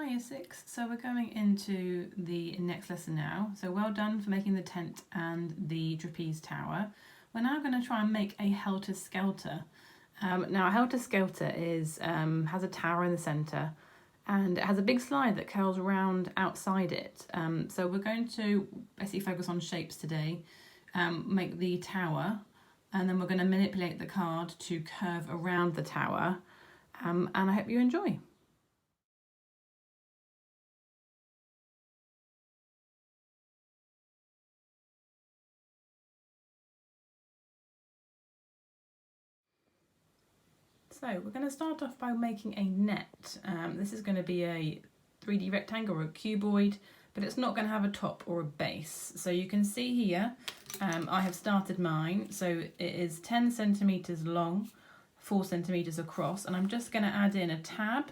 Hi Year 6, so we're going into the next lesson now. So well done for making the tent and the trapeze tower. We're now going to try and make a Helter Skelter. Now a Helter Skelter has a tower in the centre and it has a big slide that curls around outside it. So we're going to basically focus on shapes today, make the tower, and then we're going to manipulate the card to curve around the tower, and I hope you enjoy. So we're going to start off by making a net. This is going to be a 3D rectangle or a cuboid, but it's not going to have a top or a base. So you can see here, I have started mine. So it is 10 centimetres long, 4 centimetres across, and I'm just going to add in a tab.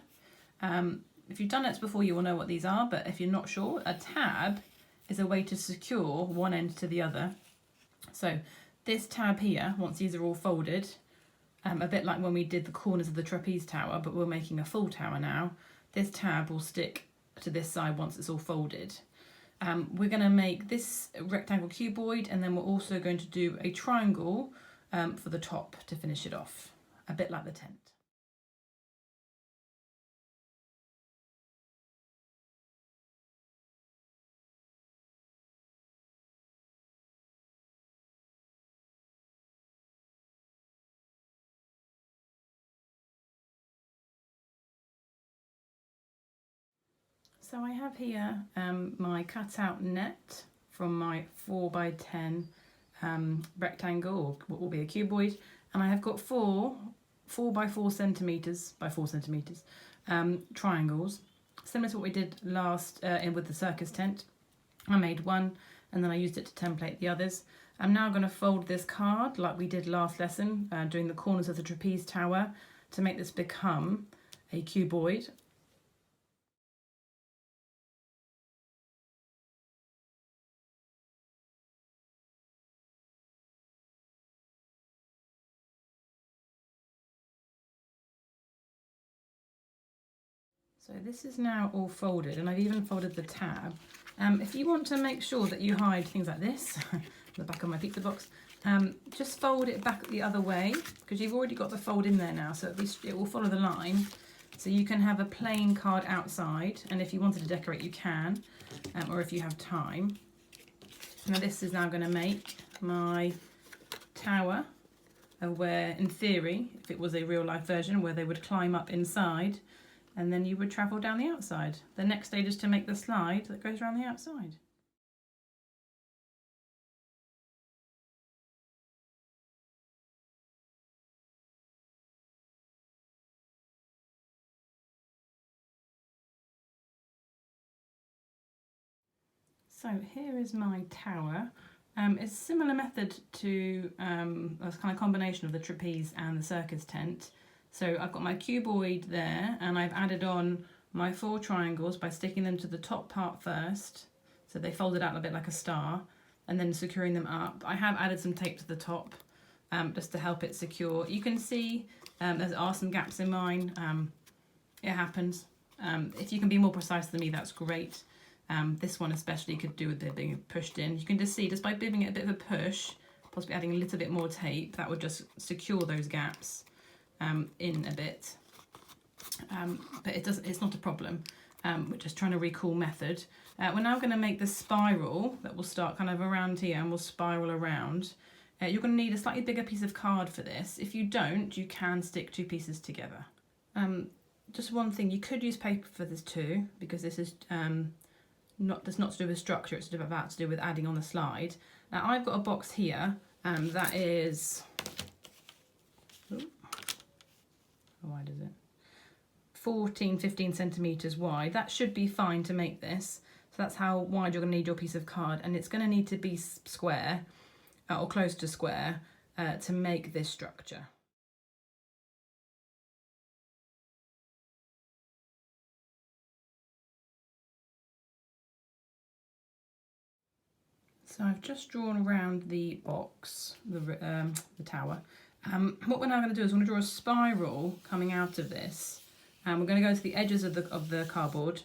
If you've done it before, you will know what these are, but if you're not sure, a tab is a way to secure one end to the other. So this tab here, once these are all folded, a bit like when we did the corners of the trapeze tower, but we're making a full tower now, this tab will stick to this side once it's all folded. We're going to make this rectangle cuboid, and then we're also going to do a triangle for the top to finish it off, a bit like the tent. So I have here my cutout net from my 4x10 rectangle, or what will be a cuboid, and I have got four by 4 centimetres by 4 centimetres triangles, similar to what we did last with the circus tent. I made one and then I used it to template the others. I'm now going to fold this card like we did last lesson, doing the corners of the trapeze tower, to make this become a cuboid. So this is now all folded, and I've even folded the tab. If you want to make sure that you hide things like this, the back of my pizza box, just fold it back the other way, because you've already got the fold in there now, so at least it will follow the line. So you can have a plain card outside, and if you wanted to decorate you can, or if you have time. Now this is now going to make my tower, where in theory, if it was a real life version, where they would climb up inside, and then you would travel down the outside. The next stage is to make the slide that goes around the outside. So here is my tower. It's a similar method to a kind of combination of the trapeze and the circus tent. So I've got my cuboid there, and I've added on my 4 triangles by sticking them to the top part first, so they folded out a bit like a star, and then securing them up. I have added some tape to the top just to help it secure. You can see there are some gaps in mine. It happens. If you can be more precise than me, that's great. This one especially could do with it being pushed in. You can just see, just by giving it a bit of a push, possibly adding a little bit more tape, that would just secure those gaps in a bit. But it's not a problem. We're just trying to recall method. We're now going to make the spiral that will start kind of around here and will spiral around. You're going to need a slightly bigger piece of card for this. If you don't, you can stick 2 pieces together. Just one thing, you could use paper for this too, because this is not to do with structure, it's about to do with adding on the slide. Now I've got a box here that is, how wide is it? 15 centimetres wide. That should be fine to make this. So that's how wide you're going to need your piece of card, and it's going to need to be square or close to square to make this structure. So I've just drawn around the box, the tower. What we're now going to do is we're going to draw a spiral coming out of this, and we're going to go to the edges of the cardboard,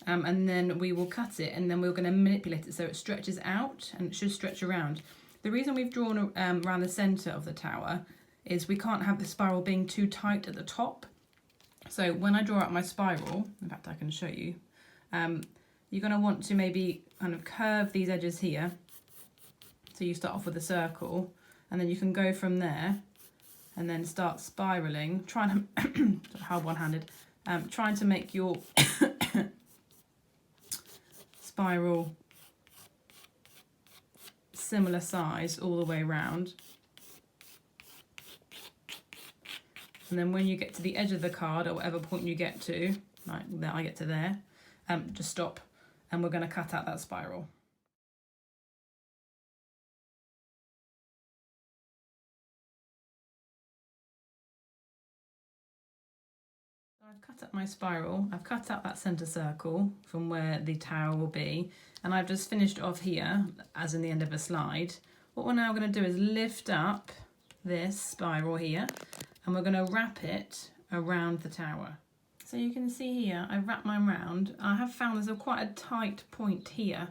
and then we will cut it, and then we're going to manipulate it so it stretches out, and it should stretch around. The reason we've drawn around the centre of the tower is we can't have the spiral being too tight at the top. So when I draw out my spiral, in fact I can show you, you're going to want to maybe kind of curve these edges here. So you start off with a circle, and then you can go from there and then start spiraling, trying to hold one-handed, trying to make your spiral similar size all the way around. And then when you get to the edge of the card, or whatever point you get to, like there, I get to there, just stop, and we're going to cut out that spiral. So I've cut up my spiral, I've cut out that centre circle from where the tower will be, and I've just finished off here, as in the end of a slide. What we're now going to do is lift up this spiral here, and we're going to wrap it around the tower. So you can see here, I've wrapped mine round. I have found there's quite a tight point here,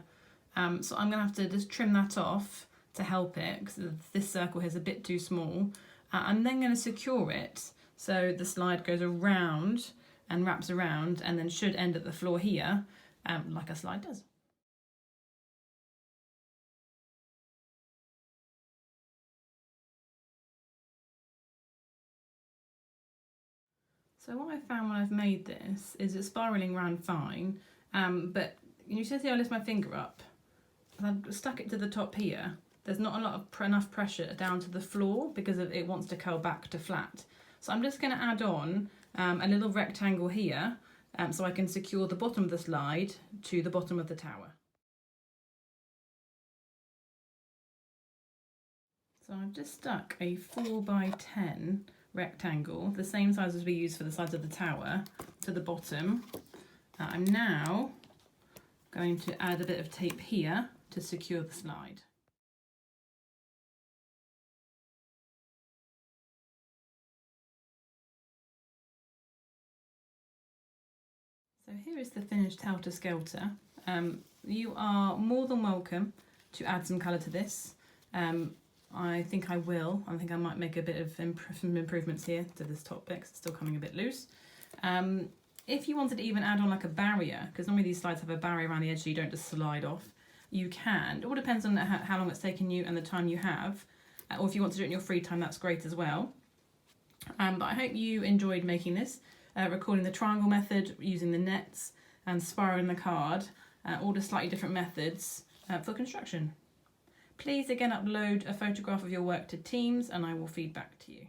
so I'm going to have to just trim that off to help it, because this circle here is a bit too small. I'm then going to secure it so the slide goes around and wraps around, and then should end at the floor here, like a slide does. So what I found when I've made this is it's spiralling around fine, but you see I lift my finger up, and I've stuck it to the top here. There's not a lot of enough pressure down to the floor because it wants to curl back to flat. So I'm just going to add on a little rectangle here, so I can secure the bottom of the slide to the bottom of the tower. So I've just stuck a 4x10 rectangle, the same size as we use for the sides of the tower, to the bottom. I'm now going to add a bit of tape here to secure the slide. So here is the finished Helter Skelter. You are more than welcome to add some colour to this. I think I will. I think I might make a bit of improvements here to this top bit, 'cause it's still coming a bit loose. If you wanted to even add on like a barrier, because normally these slides have a barrier around the edge so you don't just slide off, you can. It all depends on how long it's taken you and the time you have. Or if you want to do it in your free time, that's great as well. But I hope you enjoyed making this, recording the triangle method, using the nets, and spiraling the card, all the slightly different methods for construction. Please again upload a photograph of your work to Teams, and I will feed back to you.